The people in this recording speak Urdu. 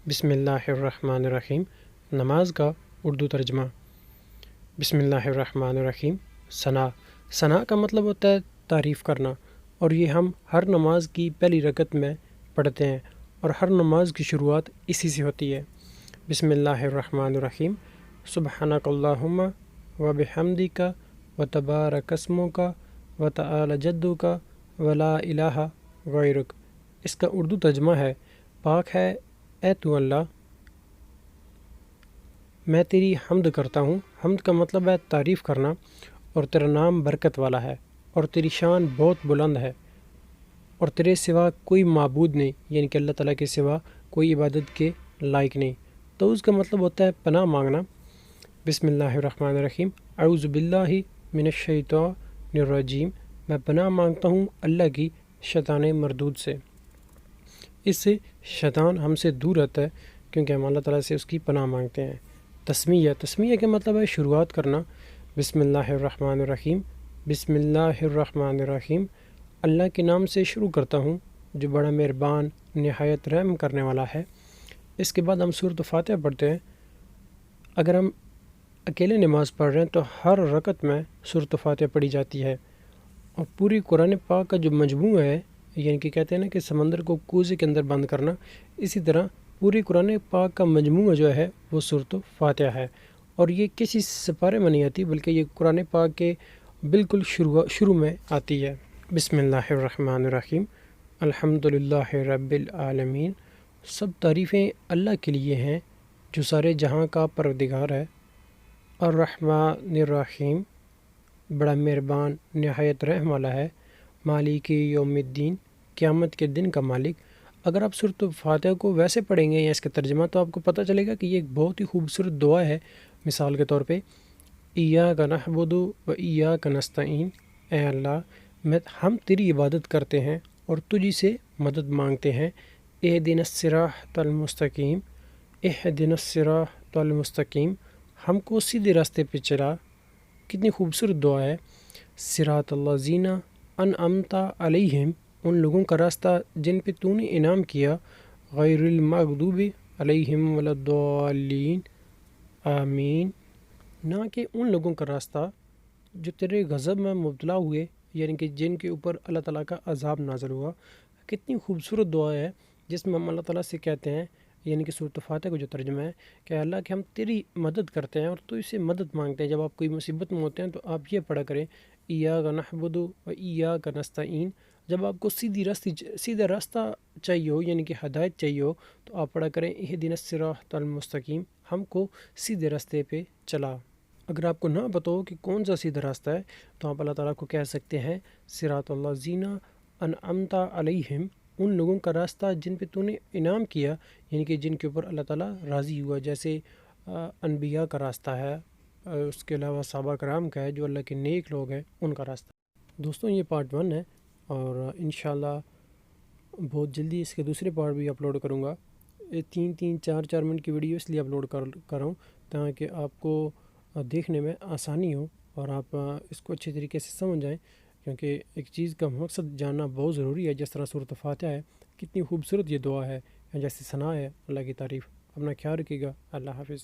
بسم اللہ الرحمن الرحیم۔ نماز کا اردو ترجمہ۔ بسم اللہ الرحمن الرحیم۔ ثنا کا مطلب ہوتا ہے تعریف کرنا، اور یہ ہم ہر نماز کی پہلی رکعت میں پڑھتے ہیں، اور ہر نماز کی شروعات اسی سے ہوتی ہے۔ بسم اللہ الرحمن الرحیم۔ سبحانک اللہم و بحمدک و تبارک اسمک و تعالی جدک و لا الہ غیرک۔ اس کا اردو ترجمہ ہے: پاک ہے اے تو اللہ، میں تیری حمد کرتا ہوں۔ حمد کا مطلب ہے تعریف کرنا، اور تیرا نام برکت والا ہے، اور تیری شان بہت بلند ہے، اور تیرے سوا کوئی معبود نہیں، یعنی کہ اللہ تعالیٰ کے سوا کوئی عبادت کے لائق نہیں۔ تو اس کا مطلب ہوتا ہے پناہ مانگنا۔ بسم اللہ الرحمن الرحیم۔ اعوذ باللہ من الشیطان الرجیم۔ میں پناہ مانگتا ہوں اللہ کی شیطان مردود سے۔ اس سے شیطان ہم سے دور رہتا ہے، کیونکہ ہم اللہ تعالیٰ سے اس کی پناہ مانگتے ہیں۔ تسمیہ کا مطلب ہے شروعات کرنا۔ بسم اللہ الرحمن الرحیم۔ بسم اللہ الرحمن الرحیم۔ اللہ کے نام سے شروع کرتا ہوں جو بڑا مہربان نہایت رحم کرنے والا ہے۔ اس کے بعد ہم سورۃ فاتحہ پڑھتے ہیں۔ اگر ہم اکیلے نماز پڑھ رہے ہیں تو ہر رکعت میں سورۃ فاتحہ پڑھی جاتی ہے، اور پوری قرآن پاک کا جو مجموعہ ہے، یعنی کہ کہتے ہیں نا کہ سمندر کو کوزے کے اندر بند کرنا، اسی طرح پوری قرآن پاک کا مجموعہ جو ہے وہ سورۃ فاتحہ ہے، اور یہ کسی سپارے میں نہیں آتی، بلکہ یہ قرآن پاک کے بالکل شروع میں آتی ہے۔ بسم اللہ الرحمن الرحیم۔ الحمد للہ رب العالمین۔ سب تعریفیں اللہ کے لیے ہیں جو سارے جہاں کا پروردگار ہے۔ الرحمن الرحیم، بڑا مہربان نہایت رحم والا ہے۔ مالک یوم الدین، قیامت کے دن کا مالک۔ اگر آپ سورۃ فاتحہ کو ویسے پڑھیں گے یا اس کا ترجمہ، تو آپ کو پتہ چلے گا کہ یہ ایک بہت ہی خوبصورت دعا ہے۔ مثال کے طور پہ ایاک نعبد و ایاک نستعین، اے اللہ ہم تیری عبادت کرتے ہیں اور تجھی سے مدد مانگتے ہیں۔ اہدنا الصراط المستقیم، اہدنا الصراط المستقیم، ہم کو سیدھے راستے پہ چلا۔ کتنی خوبصورت دعا ہے۔ صراط الذین انعمت علیہم، ان لوگوں کا راستہ جن پہ تو نے انعام کیا۔ غیر المغضوب علیہم ولا الضالین، آمین۔ نہ کہ ان لوگوں کا راستہ جو تیرے غضب میں مبتلا ہوئے، یعنی کہ جن کے اوپر اللہ تعالیٰ کا عذاب نازل ہوا۔ کتنی خوبصورت دعا ہے جس میں ہم اللہ تعالیٰ سے کہتے ہیں، یعنی کہ سورۃ فاتحہ کا جو ترجمہ ہے کہ اللہ کہ ہم تیری مدد کرتے ہیں اور تو اس سے مدد مانگتے ہیں۔ جب آپ کوئی مصیبت میں ہوتے ہیں تو آپ یہ پڑھا کریں ایاک نعبد و ایاک نستعین۔ جب آپ کو سیدھا راستہ چاہیے ہو، یعنی کہ ہدایت چاہیے ہو، تو آپ پڑھا کریں اہدنا الصراط المستقیم، ہم کو سیدھے راستے پہ چلا۔ اگر آپ کو نہ پتہ ہو کہ کون سا سیدھا راستہ ہے، تو آپ اللہ تعالیٰ کو کہہ سکتے ہیں صراط الذین انعمت علیہم، ان لوگوں کا راستہ جن پہ تو نے انعام کیا، یعنی کہ جن کے اوپر اللہ تعالیٰ راضی ہوا، جیسے انبیاء کا راستہ ہے، اس کے علاوہ صحابہ کرام کا ہے جو اللہ کے نیک لوگ ہیں، ان کا راستہ۔ دوستوں، یہ پارٹ 1 ہے، اور انشاءاللہ بہت جلدی اس کے دوسرے پارٹ بھی اپلوڈ کروں گا۔ 3-4 منٹ کی ویڈیو اس لیے اپلوڈ کر رہا ہوں تاکہ آپ کو دیکھنے میں آسانی ہو اور آپ اس کو اچھے طریقے سے سمجھ جائیں، کیونکہ ایک چیز کا مقصد جاننا بہت ضروری ہے۔ جس طرح سورۃ فاتحہ ہے، کتنی خوبصورت یہ دعا ہے، جیسے ثنا ہے اللہ کی تعریف۔ اپنا خیال رکھیے گا۔ اللہ حافظ۔